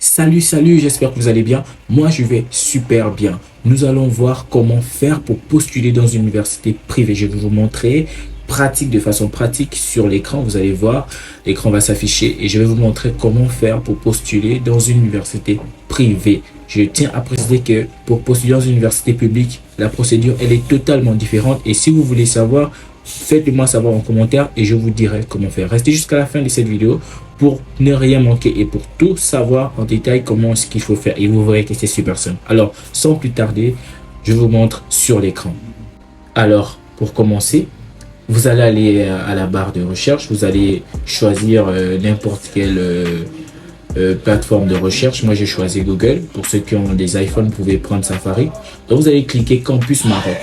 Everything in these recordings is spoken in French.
Salut, j'espère que vous allez bien. Moi, je vais super bien. Nous allons voir comment faire pour postuler dans une université privée. Je vais vous montrer de façon pratique sur l'écran. Vous allez voir, l'écran va s'afficher et je vais vous montrer comment faire pour postuler dans une université privée. Je tiens à préciser que pour postuler dans une université publique, la procédure, elle est totalement différente. Et si vous voulez savoir, faites-le-moi savoir en commentaire et je vous dirai comment faire. Restez jusqu'à la fin de cette vidéo pour ne rien manquer et pour tout savoir en détail comment ce qu'il faut faire. Et vous verrez que c'est super simple. Alors, sans plus tarder, je vous montre sur l'écran. Alors, pour commencer, vous allez aller à la barre de recherche. Vous allez choisir n'importe quelle plateforme de recherche. Moi, j'ai choisi Google. Pour ceux qui ont des iPhones, vous pouvez prendre Safari. Donc, vous allez cliquer Campus Maroc.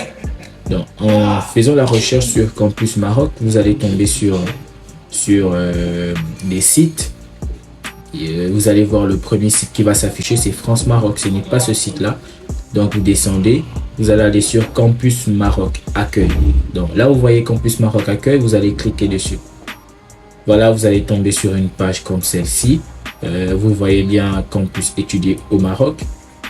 Donc, en faisant la recherche sur Campus Maroc, vous allez tomber sur des sites. Et, vous allez voir le premier site qui va s'afficher, c'est France Maroc. Ce n'est pas ce site-là. Donc, vous descendez. Vous allez aller sur Campus Maroc Accueil. Donc, là, vous voyez Campus Maroc Accueil. Vous allez cliquer dessus. Voilà, vous allez tomber sur une page comme celle-ci. Vous voyez bien Campus étudier au Maroc.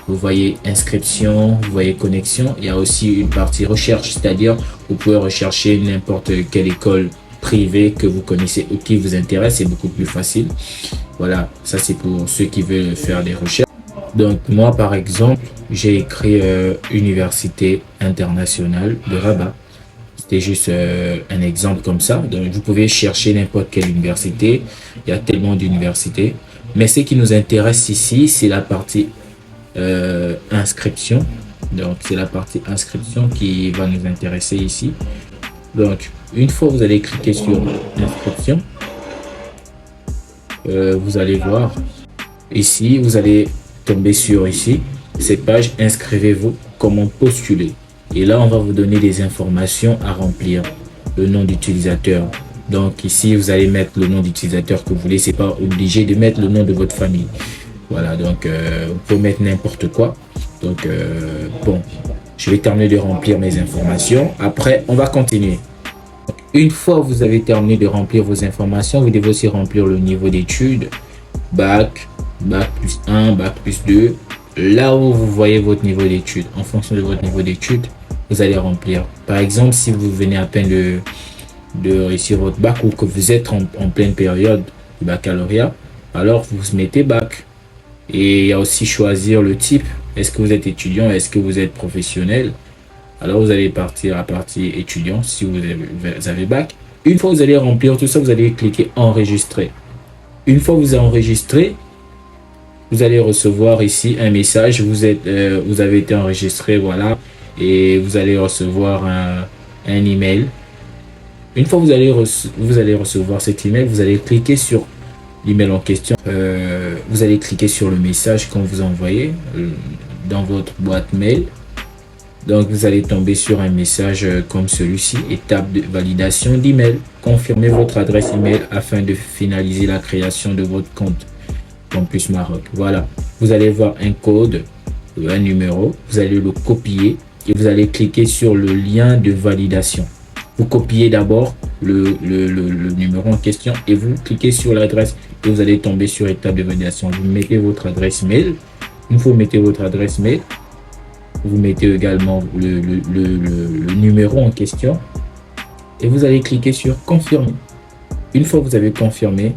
Vous voyez inscription, vous voyez connexion. Il y a aussi une partie recherche, c'est-à-dire vous pouvez rechercher n'importe quelle école privée que vous connaissez ou qui vous intéresse. C'est beaucoup plus facile. Voilà, ça c'est pour ceux qui veulent faire des recherches. Donc moi par exemple, j'ai écrit Université internationale de Rabat. C'était juste un exemple comme ça. Donc vous pouvez chercher n'importe quelle université. Il y a tellement d'universités. Mais ce qui nous intéresse ici, c'est la partie inscription. Donc c'est la partie inscription qui va nous intéresser ici. Donc une fois vous allez cliquer sur inscription, vous allez voir ici, vous allez tomber sur ici cette page inscrivez-vous, comment postuler. Et là on va vous donner des informations à remplir, le nom d'utilisateur. Donc ici vous allez mettre le nom d'utilisateur que vous voulez, c'est pas obligé de mettre le nom de votre famille. Voilà, donc vous pouvez mettre n'importe quoi. Donc bon, je vais terminer de remplir mes informations. Après, on va continuer. Une fois que vous avez terminé de remplir vos informations, vous devez aussi remplir le niveau d'études. Bac, bac plus 1, bac plus 2. Là où vous voyez votre niveau d'études, en fonction de votre niveau d'études, vous allez remplir. Par exemple, si vous venez à peine de réussir votre bac ou que vous êtes en pleine période du baccalauréat, alors vous mettez bac. Et il y a aussi choisir le type. Est-ce que vous êtes étudiant? Est-ce que vous êtes professionnel? Alors vous allez partir à la partie étudiant si vous avez bac. Une fois que vous allez remplir tout ça, vous allez cliquer enregistrer. Une fois que vous avez enregistré, vous allez recevoir ici un message. Vous avez été enregistré, voilà. Et vous allez recevoir un email. Une fois que vous allez recevoir cet email, vous allez cliquer sur l'email en question. Vous allez cliquer sur le message qu'on vous a envoyé dans votre boîte mail. Donc vous allez tomber sur un message comme celui-ci, étape de validation d'email. Confirmez votre adresse email afin de finaliser la création de votre compte Campus Maroc. Voilà, vous allez voir un code, un numéro, vous allez le copier et vous allez cliquer sur le lien de validation. Vous copiez d'abord le numéro en question et vous cliquez sur l'adresse et vous allez tomber sur étape de validation. Vous mettez votre adresse mail. Une fois que vous mettez votre adresse mail, vous mettez également le numéro en question et vous allez cliquer sur confirmer. Une fois que vous avez confirmé,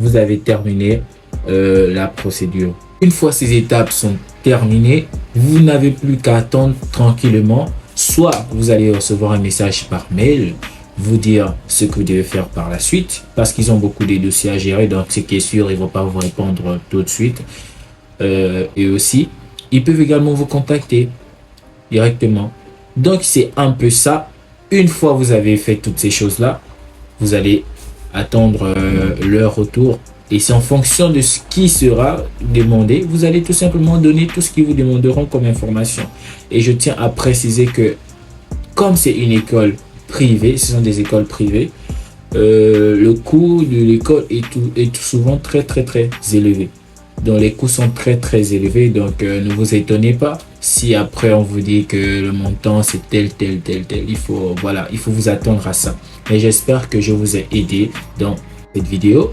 vous avez terminé la procédure. Une fois ces étapes sont terminées, vous n'avez plus qu'à attendre tranquillement. Soit vous allez recevoir un message par mail, vous dire ce que vous devez faire par la suite, parce qu'ils ont beaucoup de dossiers à gérer, donc ce qui est sûr, ils ne vont pas vous répondre tout de suite. Et aussi, ils peuvent également vous contacter directement. Donc c'est un peu ça. Une fois que vous avez fait toutes ces choses-là, vous allez attendre leur retour. Et c'est en fonction de ce qui sera demandé, vous allez tout simplement donner tout ce qu'ils vous demanderont comme information. Et je tiens à préciser que comme c'est une école privée, ce sont des écoles privées, le coût de l'école est souvent très élevé. Donc les coûts sont très élevés, donc ne vous étonnez pas si après on vous dit que le montant c'est tel. Il faut vous attendre à ça. Mais j'espère que je vous ai aidé dans cette vidéo.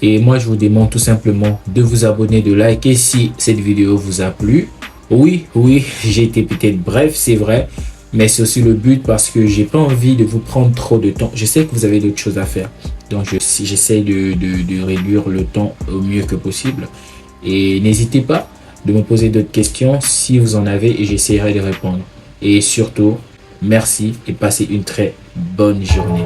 Et moi, je vous demande tout simplement de vous abonner, de liker si cette vidéo vous a plu. Oui, j'ai été peut-être bref, c'est vrai, mais c'est aussi le but parce que j'ai pas envie de vous prendre trop de temps. Je sais que vous avez d'autres choses à faire, donc j'essaie de réduire le temps au mieux que possible. Et n'hésitez pas de me poser d'autres questions si vous en avez et j'essaierai de répondre. Et surtout, merci et passez une très bonne journée.